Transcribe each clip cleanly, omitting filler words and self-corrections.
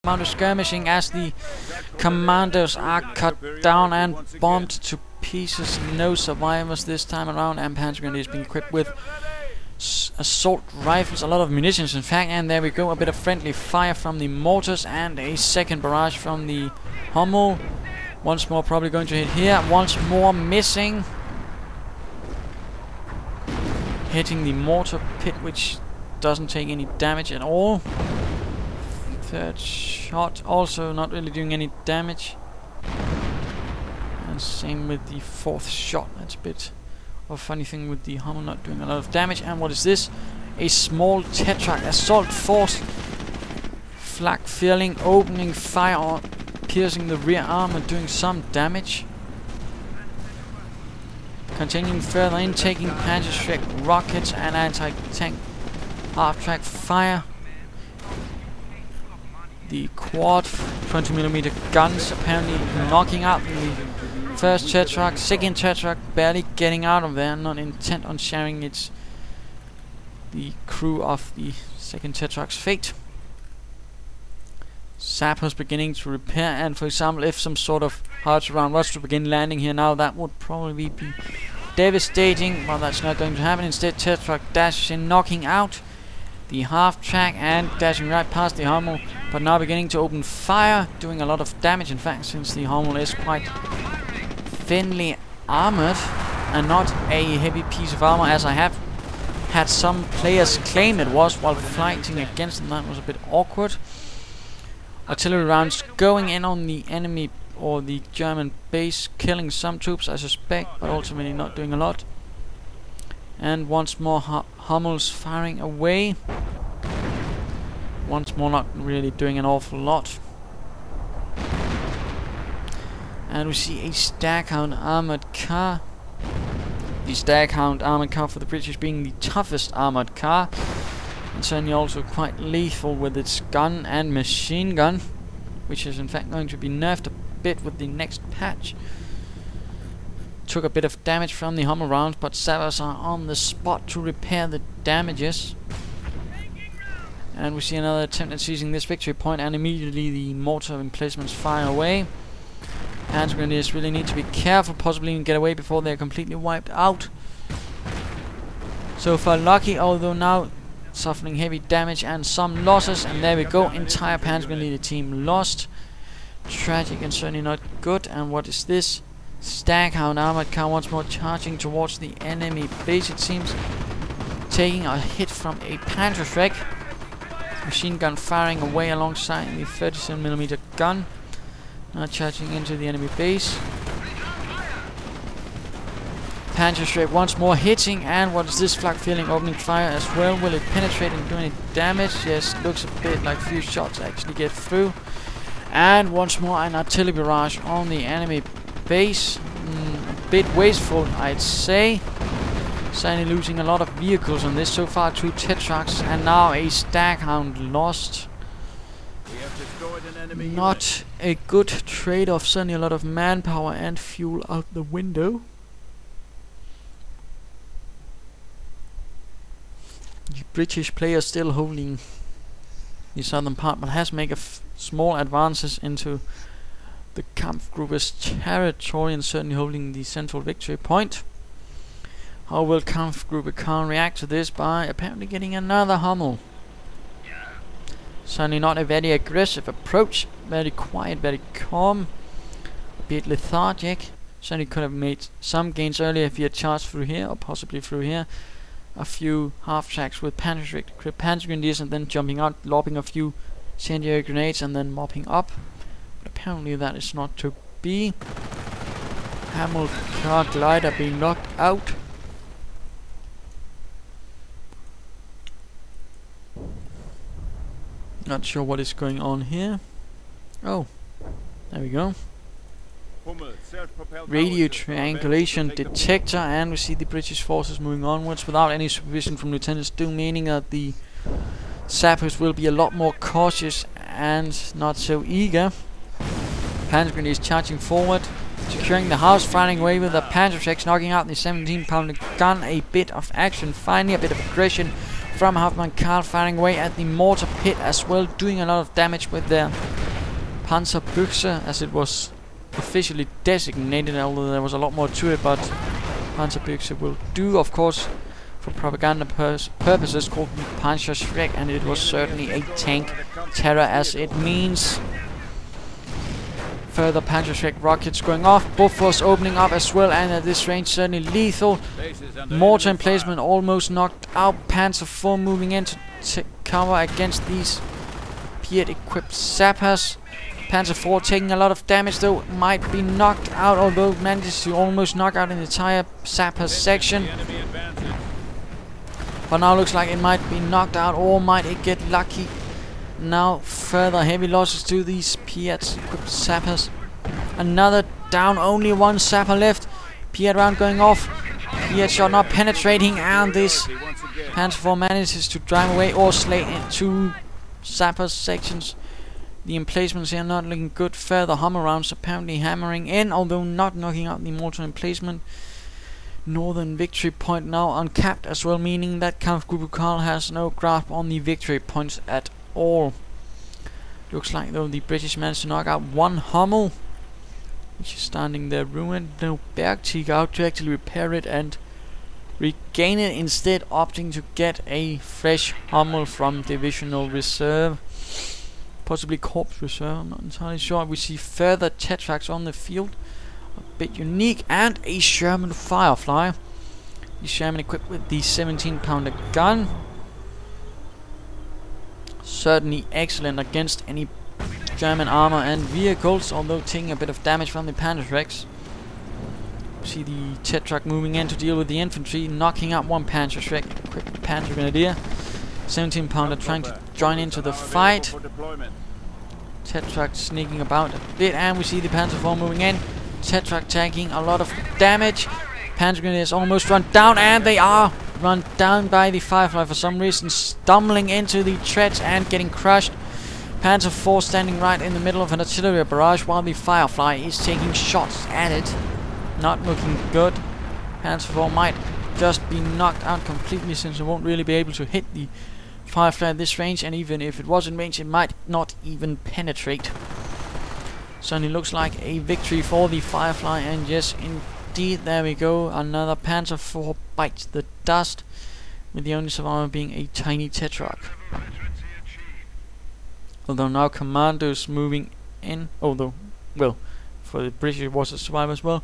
amount of skirmishing as the commandos are cut down and bombed to pieces. No survivors this time around, and Panzer Grenadiers being equipped with assault rifles, a lot of munitions in fact. And there we go, a bit of friendly fire from the mortars and a second barrage from the Hummel. Once more probably going to hit here, once more missing, hitting the mortar pit, which doesn't take any damage at all. Third shot also not really doing any damage, and same with the fourth shot. That's a bit of a funny thing with the Hummel not doing a lot of damage. And what is this? A small Tetrarch assault force flak filling, opening fire on, piercing the rear armor, doing some damage. Continuing further in, taking Panzerschreck rockets and anti-tank half-track fire. The quad 20mm guns apparently knocking out the first Tetrarch. Second Tetrarch barely getting out of there, not intent on sharing the crew of the second Tetrarch's fate. Sappers beginning to repair, and for example, if some sort of howitzer round was to begin landing here now, that would probably be devastating, but that's not going to happen. Instead, Tetrarch dashes in, knocking out the half-track and dashing right past the Hummel, but now beginning to open fire, doing a lot of damage in fact, since the Hummel is quite thinly armored and not a heavy piece of armor, as I have had some players claim it was while fighting against them. That was a bit awkward. Artillery rounds going in on the enemy or the German base, killing some troops I suspect, but ultimately not doing a lot. And once more Hummels firing away. Once more not really doing an awful lot. And we see a Staghound armored car. The Staghound armored car for the British being the toughest armored car, and certainly also quite lethal with its gun and machine gun, which is in fact going to be nerfed a bit with the next patch. Took a bit of damage from the Hummel rounds, but Savers are on the spot to repair the damages. And we see another attempt at seizing this victory point, and immediately the mortar emplacements fire away. Panzer Grenadiers really need to be careful, possibly even get away before they're completely wiped out. So far lucky, although now suffering heavy damage and some losses. And there we go, entire Panzer Grenadier team lost. Tragic and certainly not good. And what is this? Staghound armored car once more charging towards the enemy base, it seems, taking a hit from a Panzerschreck. Machine gun firing away alongside the 37mm gun, now charging into the enemy base. Panzerschreck once more hitting, and what is this? Flak feeling, opening fire as well. Will it penetrate and do any damage? Yes, looks a bit like few shots actually get through. And once more an artillery barrage on the enemy base. A bit wasteful, I'd say. Certainly losing a lot of vehicles on this. So far 2 Tetrarchs and now a Staghound lost. Not a good trade-off. Certainly a lot of manpower and fuel out the window. The British player still holding the southern part, but has made small advances into the Kampfgruppe's territory and certainly holding the central victory point. How will Kampfgruppe Karl react to this? By apparently getting another Hummel. Certainly not a very aggressive approach, very quiet, very calm, a bit lethargic. Certainly could have made some gains earlier if he had charged through here, or possibly through here. A few half-tracks with Panzer Grenadiers and then jumping out, lobbing a few incendiary grenades and then mopping up. But apparently that is not to be. Hamilcar glider being knocked out. Not sure what is going on here. Oh, there we go. Radio triangulation detector, and we see the British forces moving onwards without any supervision from Lieutenant Stu, meaning that the sappers will be a lot more cautious and not so eager. Panzer Grenadiers charging forward, securing the house, firing away with the Panzerschrecks, knocking out the 17-pounder gun. A bit of action, finally a bit of aggression from HautpmannKarl, firing away at the mortar pit as well, doing a lot of damage with their Panzerbüchse, as it was officially designated, although there was a lot more to it, but Panzerbüchse will do, of course, for propaganda purposes, called the Panzer Schreck, and it was certainly a tank terror, as it means. Further Panzer Schreck rockets going off, Bofors opening up as well, and at this range certainly lethal. Mortar emplacement almost knocked out. Panzer IV moving in to cover against these Piet equipped sappers. Panzer IV taking a lot of damage, though might be knocked out, although manages to almost knock out an entire sapper section. But now looks like it might be knocked out, or might it get lucky. Now further heavy losses to these Piet equipped sappers. Another down, only one sapper left. Piet round going off. Piet shot not penetrating, and this Panzer IV manages to drive away or slay into sapper sections. The emplacements here not looking good. Further Hummer rounds apparently hammering in, although not knocking out the mortar emplacement. Northern victory point now uncapped as well, meaning that Kampfgruppe Karl has no grasp on the victory points at all. Looks like though the British managed to knock out one Hummel, which is standing there ruined. No Bergtiger out to actually repair it and regain it, instead opting to get a fresh Hummel from divisional reserve, possibly Corps reserve, I'm not entirely sure. We see further Tetrax on the field, a bit unique, and a Sherman Firefly. The Sherman equipped with the 17-pounder gun. Certainly excellent against any German armor and vehicles, although taking a bit of damage from the Panzerschrecks. See the Tetrax moving in to deal with the infantry, knocking out one Panzerschreck equipped Panzer Grenadier. 17-pounder trying to join into the fight. Tetrax sneaking about a bit, and we see the Panzer IV moving in. Tetrax taking a lot of damage. Panzer Grenadiers almost run down, and they are run down by the Firefly for some reason, stumbling into the treads and getting crushed. Panzer IV standing right in the middle of an artillery barrage, while the Firefly is taking shots at it. Not looking good. Panzer IV might just be knocked out completely, since it won't really be able to hit the Firefly at this range, and even if it was in range, it might not even penetrate. Certainly looks like a victory for the Firefly, and yes, indeed, there we go. Another Panzer IV bites the dust, with the only survivor being a tiny Tetrax. Although now commandos moving in, although, well, for the British it was a survivor as well.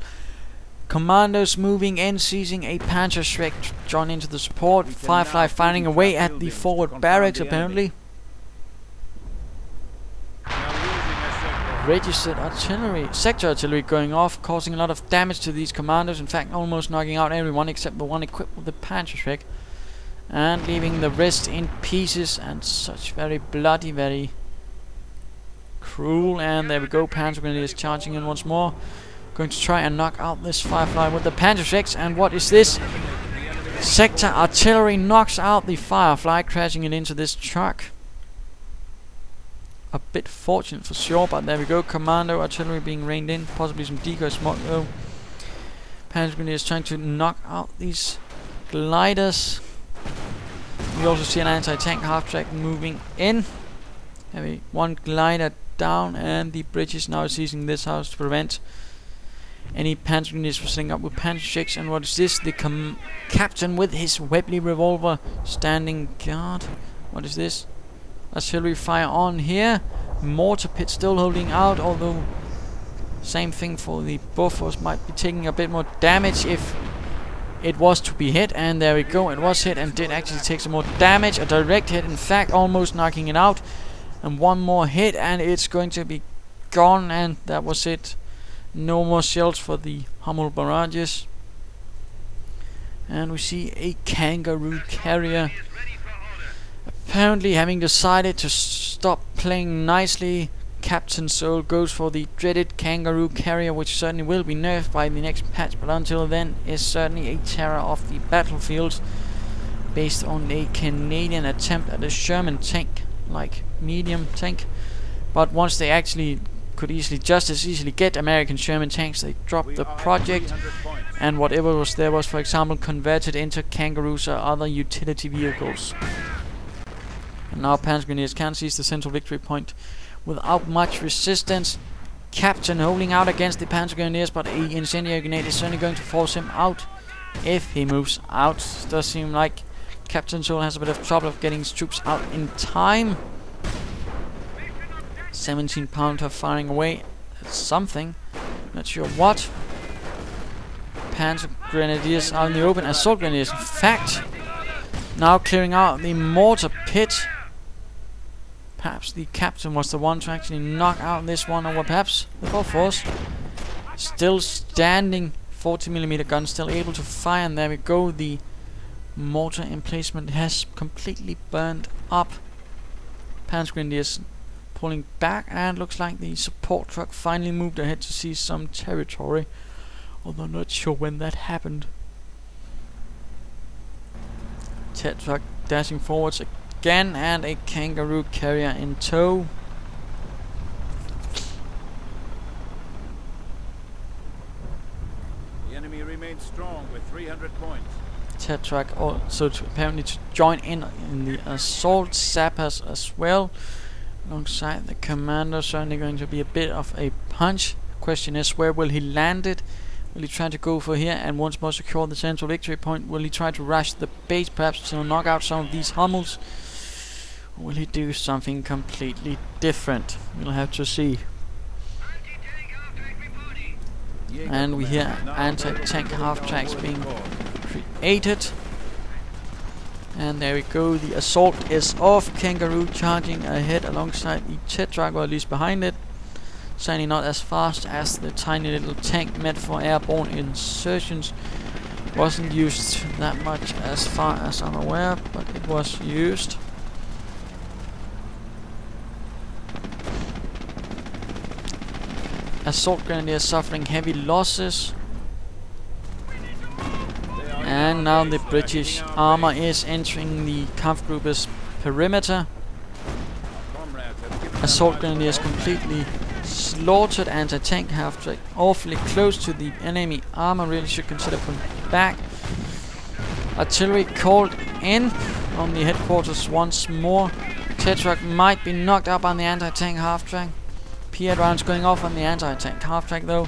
Commandos moving in, seizing a Panzer Schreck, join into the support. Firefly firing away at the forward barracks, apparently. Registered artillery, sector artillery going off, causing a lot of damage to these commandos. In fact, almost knocking out everyone except the one equipped with the Panzer Schreck, and leaving the rest in pieces. And such very bloody, very cruel. And there we go, Panzer Grenadiers charging in once more, going to try and knock out this Firefly with the Panzer Schrecks. And what is this? Sector artillery knocks out the Firefly, crashing it into this truck. A bit fortunate for sure, but there we go. Commando artillery being reined in, possibly some decoy smoke though. Panzer Grenadiers trying to knock out these gliders. We also see an anti-tank half-track moving in. Have one glider down, and the British now seizing this house to prevent any Panzer Grenadiers from setting up with Panzer Schrecks. And what is this? The captain with his Webley revolver standing guard. What is this? Artillery fire on here. Mortar pit still holding out, although same thing for the Bofors, might be taking a bit more damage if it was to be hit. And there we go, it was hit and did actually take some more damage. A direct hit, in fact, almost knocking it out. And one more hit and it's going to be gone, and that was it. No more shells for the Hummel barrages. And we see a Kangaroo carrier apparently having decided to stop playing nicely. Captain UrSoUl goes for the dreaded Kangaroo carrier, which certainly will be nerfed by the next patch, but until then is certainly a terror of the battlefields, based on a Canadian attempt at a Sherman tank, like medium tank. But once they actually could just as easily get American Sherman tanks, they dropped the project, and whatever was there was, for example, converted into Kangaroos or other utility vehicles. And now Panzer Grenadiers can seize the central victory point without much resistance. Captain holding out against the Panzer Grenadiers, but an incendiary grenade is certainly going to force him out if he moves out. Does seem like Captain UrSoUl has a bit of trouble of getting his troops out in time. 17 pounder firing away at something, not sure what. Panzer Grenadiers out in the open. Assault Grenadiers, in fact, now clearing out the mortar pit. Perhaps the captain was the one to actually knock out this one, or perhaps the whole force. Still standing, 40mm gun still able to fire, and there we go. The mortar emplacement has completely burned up. Panzer Grenadiers pulling back, and looks like the support truck finally moved ahead to seize some territory, although not sure when that happened. Tet truck dashing forwards again, and a kangaroo carrier in tow. The enemy remains strong with 300 points. Tet truck also apparently to join in the assault sappers as well. Alongside the commander, certainly going to be a bit of a punch. Question is, where will he land it? Will he try to go for here and once more secure the central victory point? Will he try to rush the base, perhaps to knock out some of these Hummels? Or will he do something completely different? We'll have to see. And we hear anti-tank half-tracks being created. And there we go, the assault is off. Kangaroo charging ahead alongside the Tet truck, or at least behind it. Certainly not as fast as the tiny little tank meant for airborne insertions. Wasn't used that much as far as I'm aware, but it was used. Assault Grenadiers suffering heavy losses. And now the British armor is entering the Kampfgruppe's perimeter. Assault Grenadiers completely slaughtered. Anti-tank half-track awfully close to the enemy armor. Really should consider pulling back. Artillery called in on the headquarters once more. Tet truck might be knocked up on the anti-tank half-track. PA rounds going off on the anti-tank half-track though.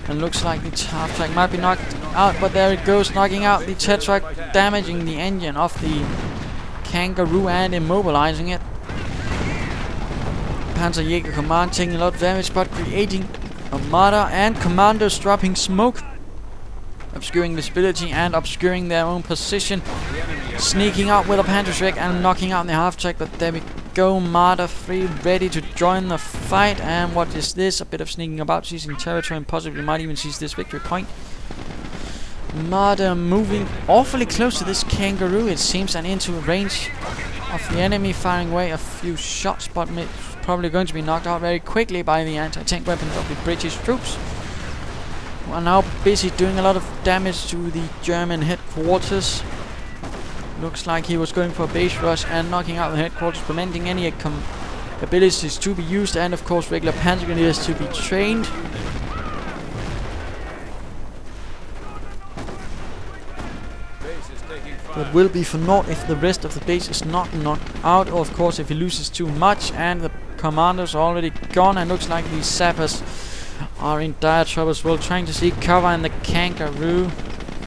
And looks like the half-track might be knocked out, but there it goes, knocking out the Tet truck, damaging the engine of the Kangaroo and immobilizing it. Panzer Jäger Command taking a lot of damage, but creating armada, and commandos dropping smoke, obscuring visibility and obscuring their own position. Sneaking out with a Panzerschreck and knocking out the half-track, but there we go, Marder 3 ready to join the fight. And what is this? A bit of sneaking about, seizing territory, and possibly might even seize this victory point. Marder moving awfully close to this Kangaroo, it seems, and into range of the enemy, firing away a few shots, but probably going to be knocked out very quickly by the anti-tank weapons of the British troops, who are now busy doing a lot of damage to the German headquarters. Looks like he was going for a base rush and knocking out the headquarters, preventing any abilities to be used, and of course regular Panzer Grenadiers to be trained. That will be for naught if the rest of the base is not knocked out, or of course if he loses too much, and the commandos are already gone, and looks like the sappers are in dire trouble as well, trying to seek cover in the Kangaroo.